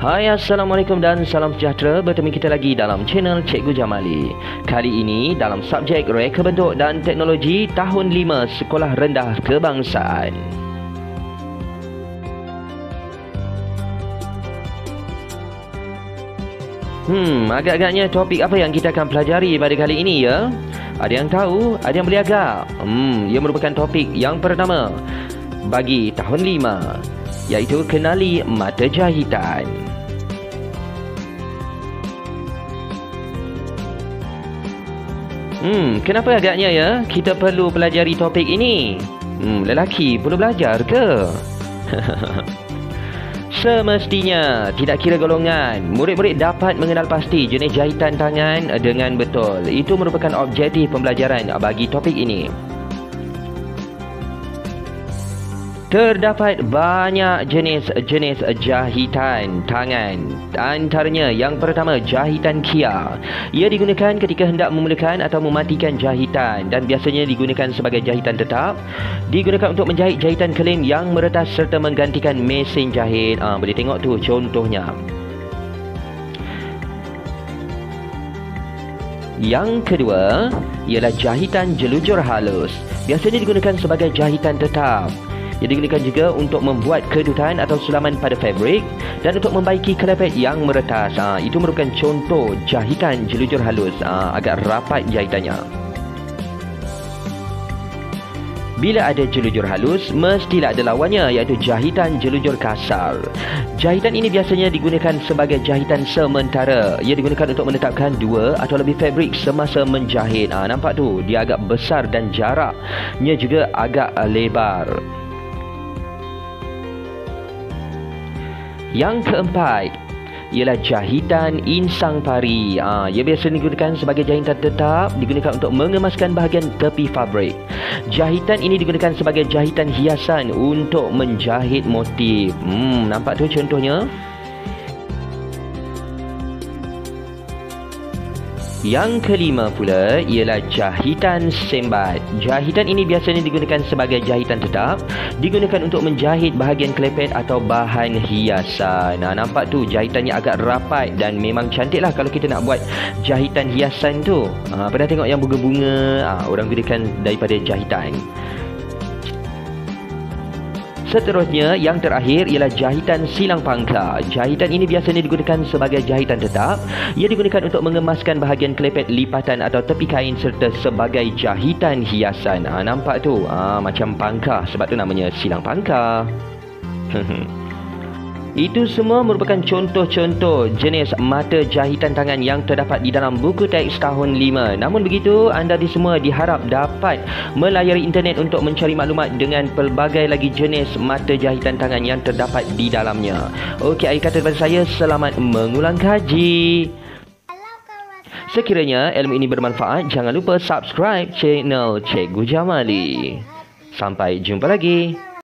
Hai, Assalamualaikum dan salam sejahtera. Bertemu kita lagi dalam channel Cikgu Jamali. Kali ini dalam subjek Reka Bentuk dan Teknologi Tahun 5 Sekolah Rendah Kebangsaan. Agak-agaknya topik apa yang kita akan pelajari pada kali ini ya? Ada yang tahu? Ada yang boleh agak? Ia merupakan topik yang pertama bagi tahun 5, iaitu kenali mata jahitan. Kenapa agaknya ya kita perlu pelajari topik ini? Lelaki perlu belajar ke? Semestinya, tidak kira golongan, murid-murid dapat mengenal pasti jenis jahitan tangan dengan betul. Itu merupakan objektif pembelajaran bagi topik ini. Terdapat banyak jenis-jenis jahitan tangan. Antaranya yang pertama, jahitan kia. Ia digunakan ketika hendak memulakan atau mematikan jahitan dan biasanya digunakan sebagai jahitan tetap. Digunakan untuk menjahit jahitan kelin yang meretas serta menggantikan mesin jahit. Boleh tengok tu contohnya. Yang kedua ialah jahitan jelujur halus. Biasanya digunakan sebagai jahitan tetap. Ia digunakan juga untuk membuat kedutan atau sulaman pada fabrik dan untuk membaiki kelepet yang meretas. Itu merupakan contoh jahitan jelujur halus. Agak rapat jahitannya. Bila ada jelujur halus, mestilah ada lawannya, iaitu jahitan jelujur kasar. Jahitan ini biasanya digunakan sebagai jahitan sementara. Ia digunakan untuk menetapkan dua atau lebih fabrik semasa menjahit. Nampak tu, dia agak besar dan jaraknya juga agak lebar. Yang keempat ialah jahitan insang pari. Ia biasa digunakan sebagai jahitan tetap, digunakan untuk mengemaskan bahagian tepi fabrik. Jahitan ini digunakan sebagai jahitan hiasan untuk menjahit motif. Nampak tu contohnya? Yang kelima pula ialah jahitan sembat. Jahitan ini biasanya digunakan sebagai jahitan tetap, digunakan untuk menjahit bahagian kelepet atau bahan hiasan. Nampak tu jahitannya agak rapat dan memang cantiklah kalau kita nak buat jahitan hiasan tu. Pernah tengok yang bunga-bunga? Orang gunakan daripada jahitan. Seterusnya, yang terakhir ialah jahitan silang pangkar. Jahitan ini biasanya digunakan sebagai jahitan tetap. Ia digunakan untuk mengemaskan bahagian kelepet lipatan atau tepi kain serta sebagai jahitan hiasan. Nampak tu? Macam pangkar, sebab tu namanya silang pangkar. Itu semua merupakan contoh-contoh jenis mata jahitan tangan yang terdapat di dalam buku teks tahun 5. Namun begitu, anda semua diharap dapat melayari internet untuk mencari maklumat dengan pelbagai lagi jenis mata jahitan tangan yang terdapat di dalamnya. Okey, akhir kata daripada saya, selamat mengulang kaji. Sekiranya ilmu ini bermanfaat, jangan lupa subscribe channel Cikgu Jamali. Sampai jumpa lagi.